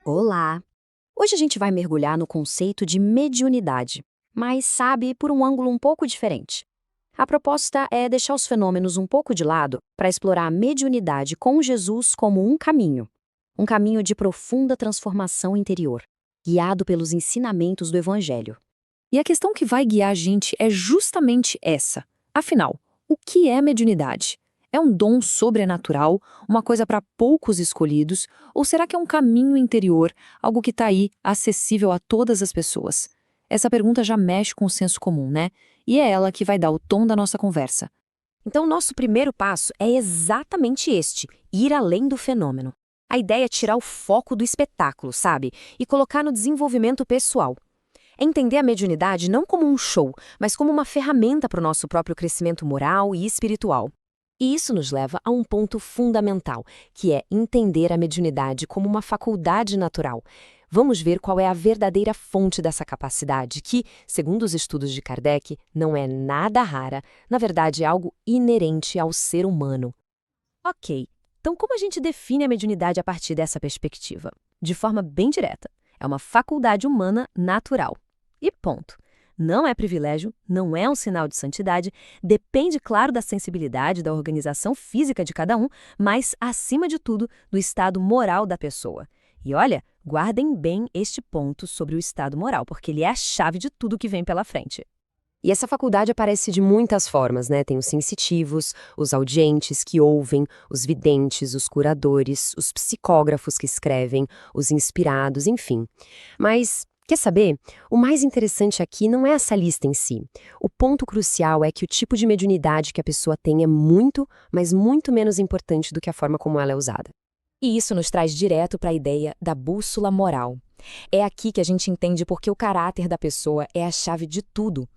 Olá! Hoje a gente vai mergulhar no conceito de mediunidade, mas sabe, por um ângulo um pouco diferente. A proposta é deixar os fenômenos um pouco de lado para explorar a mediunidade com Jesus como um caminho de profunda transformação interior, guiado pelos ensinamentos do Evangelho. E a questão que vai guiar a gente é justamente essa. Afinal, o que é mediunidade? É um dom sobrenatural, uma coisa para poucos escolhidos, ou será que é um caminho interior, algo que está aí, acessível a todas as pessoas? Essa pergunta já mexe com o senso comum, né? E é ela que vai dar o tom da nossa conversa. Então, nosso primeiro passo é exatamente este: ir além do fenômeno. A ideia é tirar o foco do espetáculo, sabe? E colocar no desenvolvimento pessoal. É entender a mediunidade não como um show, mas como uma ferramenta para o nosso próprio crescimento moral e espiritual. E isso nos leva a um ponto fundamental, que é entender a mediunidade como uma faculdade natural. Vamos ver qual é a verdadeira fonte dessa capacidade, que, segundo os estudos de Kardec, não é nada rara, na verdade é algo inerente ao ser humano. Ok, então como a gente define a mediunidade a partir dessa perspectiva? De forma bem direta, é uma faculdade humana natural. E ponto. Não é privilégio, não é um sinal de santidade, depende, claro, da sensibilidade, da organização física de cada um, mas, acima de tudo, do estado moral da pessoa. E olha, guardem bem este ponto sobre o estado moral, porque ele é a chave de tudo que vem pela frente. E essa faculdade aparece de muitas formas, né? Tem os sensitivos, os audientes que ouvem, os videntes, os curadores, os psicógrafos que escrevem, os inspirados, enfim. Mas, quer saber? O mais interessante aqui não é essa lista em si. O ponto crucial é que o tipo de mediunidade que a pessoa tem é muito, mas muito menos importante do que a forma como ela é usada. E isso nos traz direto para a ideia da bússola moral. É aqui que a gente entende porque o caráter da pessoa é a chave de tudo.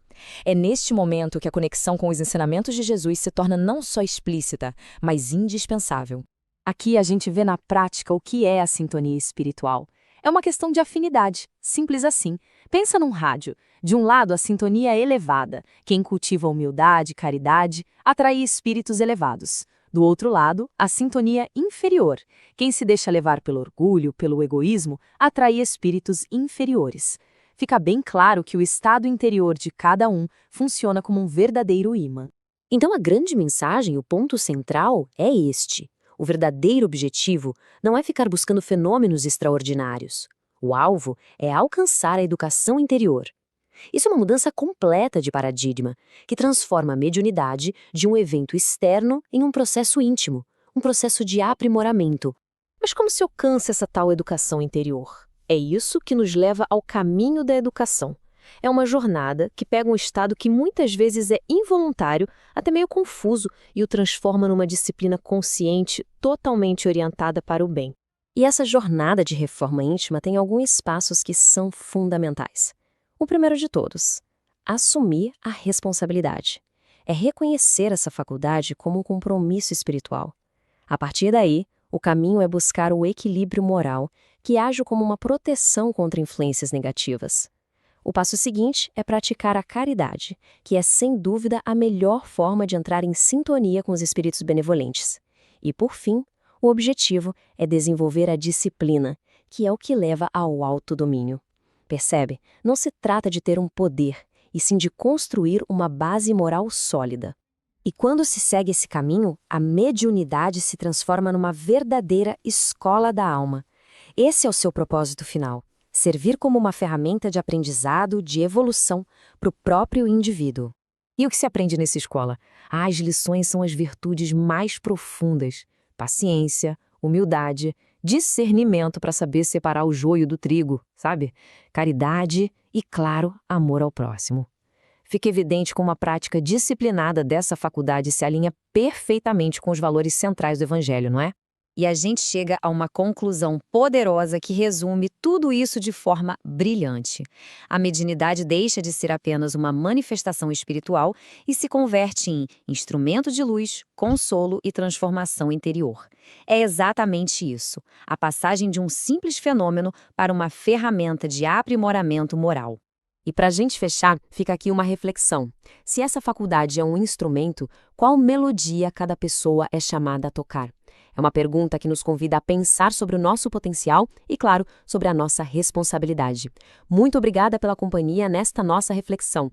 É neste momento que a conexão com os ensinamentos de Jesus se torna não só explícita, mas indispensável. Aqui a gente vê na prática o que é a sintonia espiritual. É uma questão de afinidade, simples assim. Pensa num rádio. De um lado, a sintonia é elevada. Quem cultiva humildade e caridade atrai espíritos elevados. Do outro lado, a sintonia inferior. Quem se deixa levar pelo orgulho, pelo egoísmo, atrai espíritos inferiores. Fica bem claro que o estado interior de cada um funciona como um verdadeiro ímã. Então a grande mensagem, o ponto central, é este. O verdadeiro objetivo não é ficar buscando fenômenos extraordinários. O alvo é alcançar a educação interior. Isso é uma mudança completa de paradigma, que transforma a mediunidade de um evento externo em um processo íntimo, um processo de aprimoramento. Mas como se alcança essa tal educação interior? É isso que nos leva ao caminho da educação. É uma jornada que pega um estado que muitas vezes é involuntário, até meio confuso, e o transforma numa disciplina consciente, totalmente orientada para o bem. E essa jornada de reforma íntima tem alguns passos que são fundamentais. O primeiro de todos, assumir a responsabilidade. É reconhecer essa faculdade como um compromisso espiritual. A partir daí, o caminho é buscar o equilíbrio moral, que age como uma proteção contra influências negativas. O passo seguinte é praticar a caridade, que é sem dúvida a melhor forma de entrar em sintonia com os espíritos benevolentes. E, por fim, o objetivo é desenvolver a disciplina, que é o que leva ao autodomínio. Percebe? Não se trata de ter um poder, e sim de construir uma base moral sólida. E quando se segue esse caminho, a mediunidade se transforma numa verdadeira escola da alma. Esse é o seu propósito final: servir como uma ferramenta de aprendizado, de evolução para o próprio indivíduo. E o que se aprende nessa escola? As lições são as virtudes mais profundas: paciência, humildade, discernimento para saber separar o joio do trigo, sabe? Caridade e, claro, amor ao próximo. Fica evidente como a prática disciplinada dessa faculdade se alinha perfeitamente com os valores centrais do Evangelho, não é? E a gente chega a uma conclusão poderosa que resume tudo isso de forma brilhante. A mediunidade deixa de ser apenas uma manifestação espiritual e se converte em instrumento de luz, consolo e transformação interior. É exatamente isso, a passagem de um simples fenômeno para uma ferramenta de aprimoramento moral. E para a gente fechar, fica aqui uma reflexão. Se essa faculdade é um instrumento, qual melodia cada pessoa é chamada a tocar? É uma pergunta que nos convida a pensar sobre o nosso potencial e, claro, sobre a nossa responsabilidade. Muito obrigada pela companhia nesta nossa reflexão.